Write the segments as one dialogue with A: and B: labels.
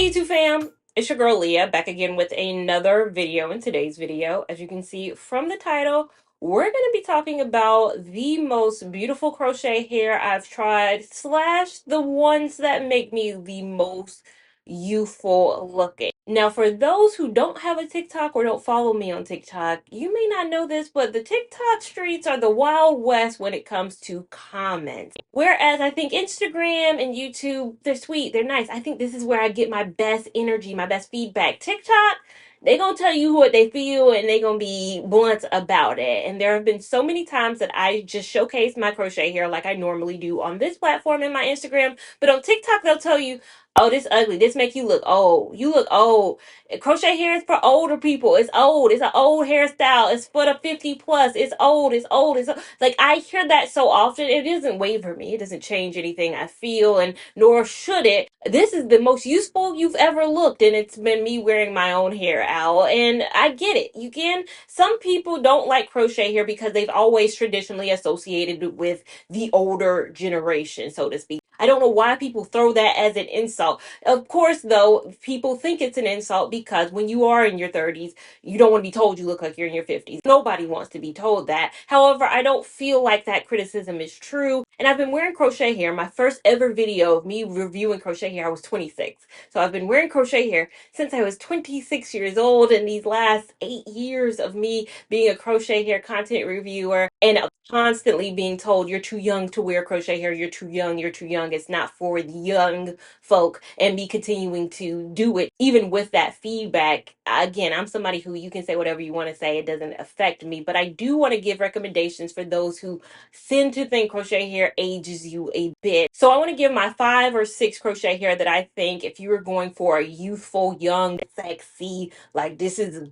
A: Hey YouTube fam, it's your girl Leah back again with another video. In today's video, as you can see from the title, we're going to be talking about the most beautiful crochet hair I've tried slash the ones that make me the most youthful looking. Now, for those who don't have a TikTok or don't follow me on TikTok, you may not know this, but the TikTok streets are the Wild West when it comes to comments. Whereas I think Instagram and YouTube, they're sweet, they're nice. I think this is where I get my best energy, my best feedback. TikTok, they gonna tell you what they feel and they gonna be blunt about it. And there have been so many times that I just showcase my crochet hair like I normally do on this platform and my Instagram. But on TikTok, they'll tell you, oh, this ugly. This make you look old. You look old. Crochet hair is for older people. It's old. It's an old hairstyle. It's for the 50 plus. It's old. It's old. It's old. Like, I hear that so often. It doesn't waver me. It doesn't change anything I feel, and nor should it. This is the most useful you've ever looked, and it's been me wearing my own hair out. And I get it. You can. Some people don't like crochet hair because they've always traditionally associated with the older generation, so to speak. I don't know why people throw that as an insult. Of course, though, people think it's an insult because when you are in your 30s, you don't want to be told you look like you're in your 50s. Nobody wants to be told that. However, I don't feel like that criticism is true. And I've been wearing crochet hair. My first ever video of me reviewing crochet hair, I was 26. So I've been wearing crochet hair since I was 26 years old. And these last 8 years of me being a crochet hair content reviewer and constantly being told you're too young to wear crochet hair, you're too young, you're too young, it's not for the young folk, and me continuing to do it even with that feedback. Again, I'm somebody who, you can say whatever you want to say, it doesn't affect me, but I do want to give recommendations for those who tend to think crochet hair ages you a bit. So I want to give my 5 or 6 crochet hair that I think, if you were going for a youthful, young, sexy, like this is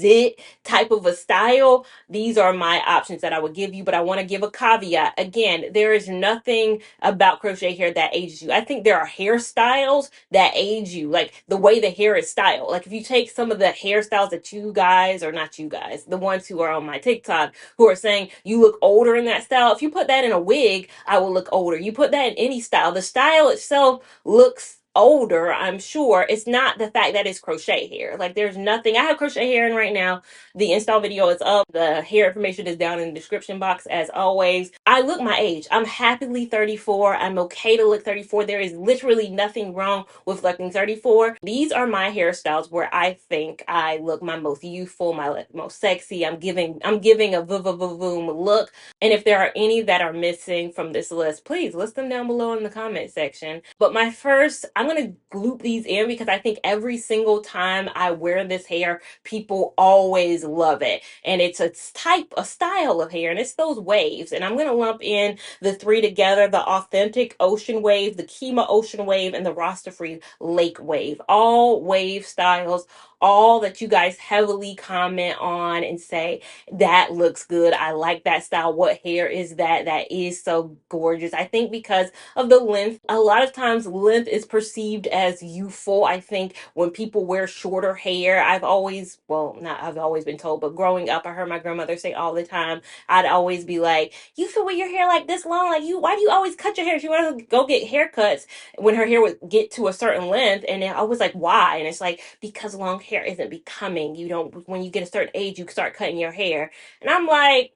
A: it type of a style, these are my options that I would give you. But I want to give a caveat. Again, there is nothing about crochet hair that ages you. I think there are hairstyles that age you, like the way the hair is styled. Like if you take some of the hairstyles that you guys, or not you guys, the ones who are on my TikTok who are saying you look older in that style, if you put that in a wig, I will look older. You put that in any style, the style itself looks older. I'm sure it's not the fact that it's crochet hair. Like, there's nothing. I have crochet hair in right now. The install video is up. The hair information is down in the description box as always. I look my age. I'm happily 34. I'm okay to look 34. There is literally nothing wrong with looking 34. These are my hairstyles where I think I look my most youthful, my most sexy. I'm giving a voom look. And if there are any that are missing from this list, please list them down below in the comment section. But my first, I'm going to group these in because I think every single time I wear this hair, people always love it. And it's a style of hair, and it's those waves. And I'm going to lump in the 3 together: the authentic ocean wave, the Kima ocean wave, and the roster-free lake wave. All wave styles, all that you guys heavily comment on and say, that looks good. I like that style. What hair is that? That is so gorgeous. I think because of the length, a lot of times length is perceived as youthful. I think when people wear shorter hair, I've always, well, not I've always been told, but growing up, I heard my grandmother say all the time, I'd always be like, you feel with your hair like this long? Like, why do you always cut your hair? She wanted to go get haircuts when her hair would get to a certain length. And I was like, why? And it's like, because long hair isn't becoming. You don't, when you get a certain age, you start cutting your hair. And I'm like,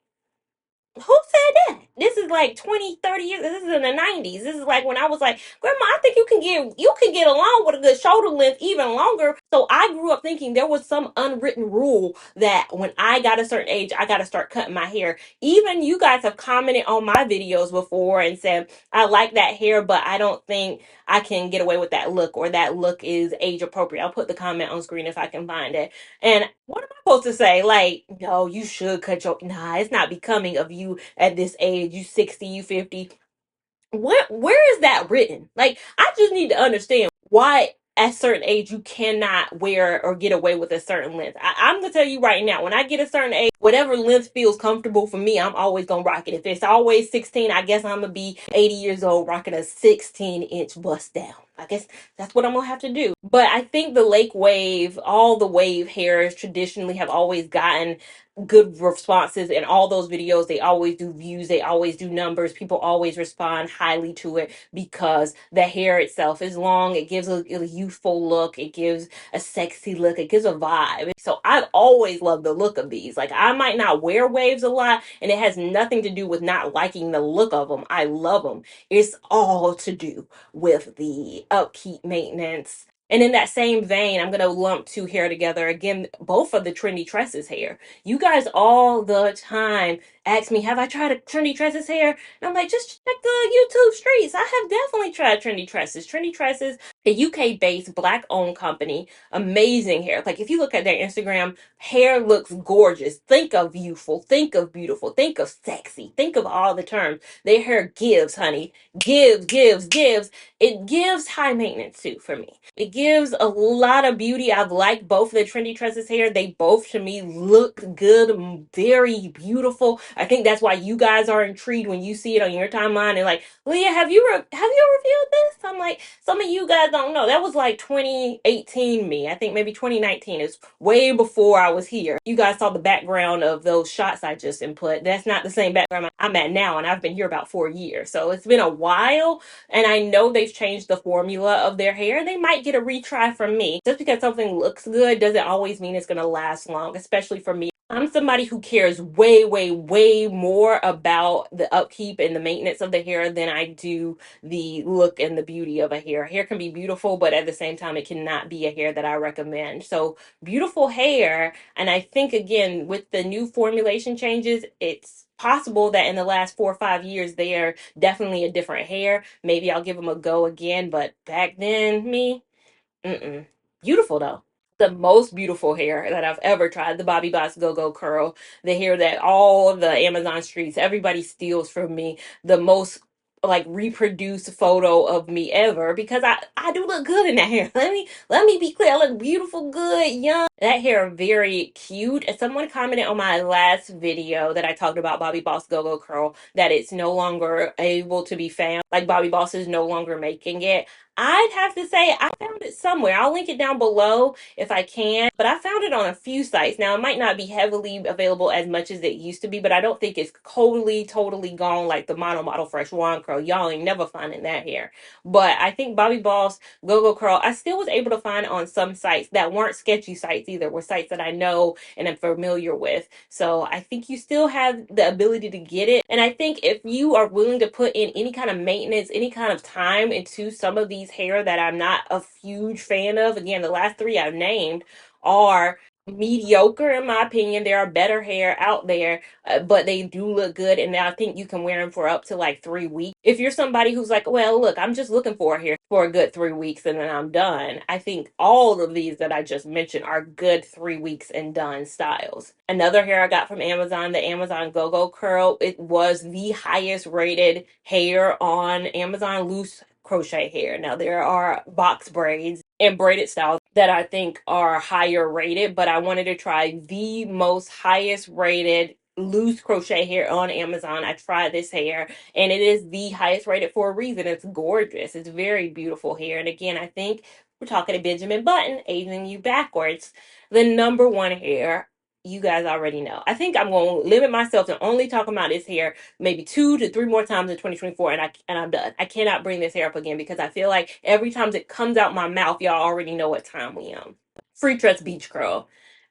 A: who said that? This is like 20, 30 years. This is in the 90s. This is like when I was like, Grandma, I think you can get along with a good shoulder length even longer. So I grew up thinking there was some unwritten rule that when I got a certain age, I got to start cutting my hair. Even you guys have commented on my videos before and said, I like that hair, but I don't think I can get away with that look, or that look is age appropriate. I'll put the comment on screen if I can find it. And what am I supposed to say? Like, no, you should cut your, nah, it's not becoming of you at this age. You 60, you 50. Where is that written? Like, I just need to understand why at a certain age you cannot wear or get away with a certain length. I'm gonna tell you right now, when I get a certain age, whatever length feels comfortable for me, I'm always gonna rock it. If it's always 16, I guess I'm gonna be 80 years old rocking a 16-inch bust down. I guess that's what I'm gonna have to do. But I think the lake wave, all the wave hairs traditionally have always gotten good responses in all those videos. They always do views, they always do numbers. People always respond highly to it because the hair itself is long. It gives a youthful look, it gives a sexy look, it gives a vibe. So I've always loved the look of these. Like, I might not wear waves a lot, and it has nothing to do with not liking the look of them. I love them. It's all to do with the upkeep, maintenance. And in that same vein, I'm going to lump two hair together again, both of the Trendy Tresses hair. You guys all the time ask me, have I tried a Trendy Tresses hair? And I'm like, just check the YouTube streets. I have definitely tried Trendy Tresses. Trendy Tresses, a UK based black owned company, amazing hair. Like, if you look at their Instagram, hair looks gorgeous. Think of youthful, think of beautiful, think of sexy, think of all the terms. Their hair gives, honey. Gives. It gives high maintenance too for me. It gives a lot of beauty. I've liked both of the Trendy Tresses hair. They both to me look good, very beautiful. I think that's why you guys are intrigued when you see it on your timeline and like, Leah, have you reviewed this? I'm like, some of you guys don't know. That was like 2018 me. I think maybe 2019 is way before I was here. You guys saw the background of those shots I just input. That's not the same background I'm at now, and I've been here about 4 years. So it's been a while, and I know they've changed the formula of their hair. They might get a retry from me. Just because something looks good doesn't always mean it's going to last long, especially for me. I'm somebody who cares way more about the upkeep and the maintenance of the hair than I do the look and the beauty of a hair. Hair can be beautiful, but at the same time, it cannot be a hair that I recommend. So, beautiful hair. And I think, again, with the new formulation changes, it's possible that in the last 4 or 5 years, they are definitely a different hair. Maybe I'll give them a go again, but back then, me, mm-mm. Beautiful though. The most beautiful hair that I've ever tried, the Bobby Boss Go-Go Curl, the hair that all of the Amazon streets, everybody steals from me, the most like reproduced photo of me ever because I do look good in that hair. Let me be clear. I look beautiful, good, young. That hair very cute. And someone commented on my last video that I talked about Bobby Boss Go-Go Curl that it's no longer able to be found. Like Bobby Boss is no longer making it. I'd have to say I found it somewhere. I'll link it down below if I can, but I found it on a few sites. Now, it might not be heavily available as much as it used to be, but I don't think it's totally gone like the Mono Model Fresh Wand Curl. Y'all ain't never finding that here. But I think Bobby Boss Go-Go Curl, I still was able to find on some sites that weren't sketchy sites either, were sites that I know and am familiar with. So I think you still have the ability to get it. And I think if you are willing to put in any kind of maintenance, any kind of time into some of these hair that I'm not a huge fan of, again, the last three I've named are mediocre in my opinion. There are better hair out there, but they do look good, and I think you can wear them for up to like 3 weeks. If you're somebody who's like, well, look, I'm just looking for a hair for a good 3 weeks and then I'm done, I think all of these that I just mentioned are good 3 weeks and done styles. Another hair I got from Amazon, the Amazon Go-Go Curl, it was the highest rated hair on Amazon, loose crochet hair. Now there are box braids and braided styles that I think are higher rated, but I wanted to try the most highest rated loose crochet hair on Amazon. I tried this hair and it is the highest rated for a reason. It's gorgeous. It's very beautiful hair. And again, I think we're talking to Benjamin Button, aging you backwards. The number one hair, you guys already know. I think I'm going to limit myself to only talking about this hair maybe 2 to 3 more times in 2024, and I'm done. I cannot bring this hair up again because I feel like every time it comes out my mouth, y'all already know what time we on. Free Trust Beach Curl.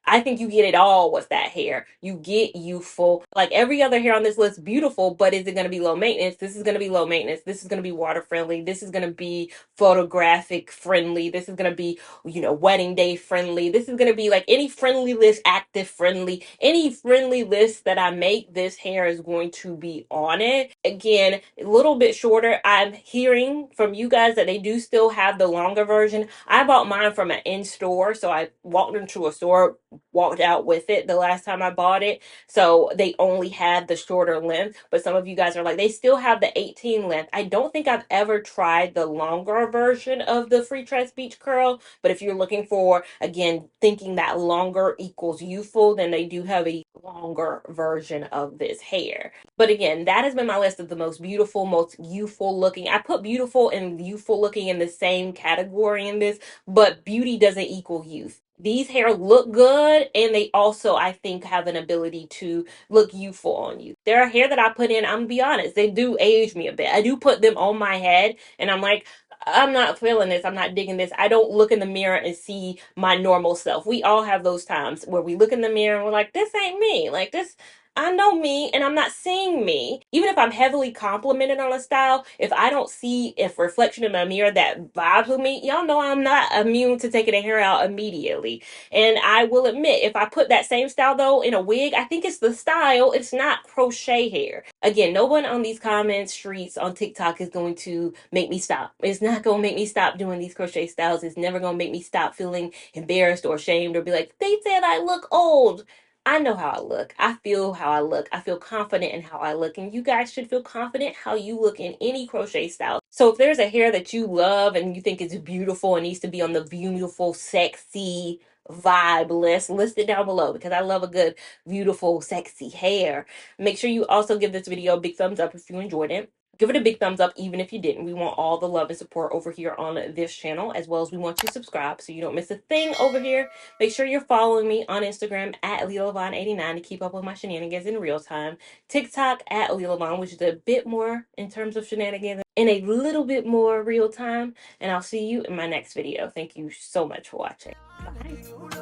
A: I think you get it all with that hair. You get youthful. Like every other hair on this list, beautiful, but is it going to be low maintenance? This is going to be low maintenance. This is going to be water friendly. This is going to be photographic friendly. This is going to be, wedding day friendly. This is going to be like any friendly list, active friendly. Any friendly list that I make, this hair is going to be on it. Again, a little bit shorter. I'm hearing from you guys that they do still have the longer version. I bought mine from an in-store, so I walked into a store walked out with it the last time I bought it. So they only had the shorter length. But some of you guys are like, they still have the 18 length. I don't think I've ever tried the longer version of the Free Tress Beach Curl. But if you're looking for, again, thinking that longer equals youthful, then they do have a longer version of this hair. But again, that has been my list of the most beautiful, most youthful looking. I put beautiful and youthful looking in the same category in this, but beauty doesn't equal youth. These hair look good, and they also, I think, have an ability to look youthful on you. There are hair that I put in, I'm gonna be honest, they do age me a bit. I do put them on my head, and I'm like, I'm not feeling this. I'm not digging this. I don't look in the mirror and see my normal self. We all have those times where we look in the mirror and we're like, this ain't me. Like, this, I know me and I'm not seeing me. Even if I'm heavily complimented on a style, if I don't see a reflection in my mirror that vibes with me, y'all know I'm not immune to taking a hair out immediately. And I will admit, if I put that same style though in a wig, I think it's the style, it's not crochet hair. Again, no one on these comment streets on TikTok is going to make me stop. It's not going to make me stop doing these crochet styles. It's never going to make me stop feeling embarrassed or ashamed or be like, they said I look old. I know how I look. I feel how I look. I feel confident in how I look. And you guys should feel confident how you look in any crochet style. So if there's a hair that you love and you think is beautiful and needs to be on the beautiful, sexy vibe list it down below, because I love a good, beautiful, sexy hair. Make sure you also give this video a big thumbs up if you enjoyed it. Give it a big thumbs up even if you didn't. We want all the love and support over here on this channel, as well as we want you to subscribe so you don't miss a thing over here. Make sure you're following me on Instagram at Lia Lavon 89 to keep up with my shenanigans in real time. TikTok at Lia Lavon, which is a bit more in terms of shenanigans and a little bit more real time. And I'll see you in my next video. Thank you so much for watching. Bye.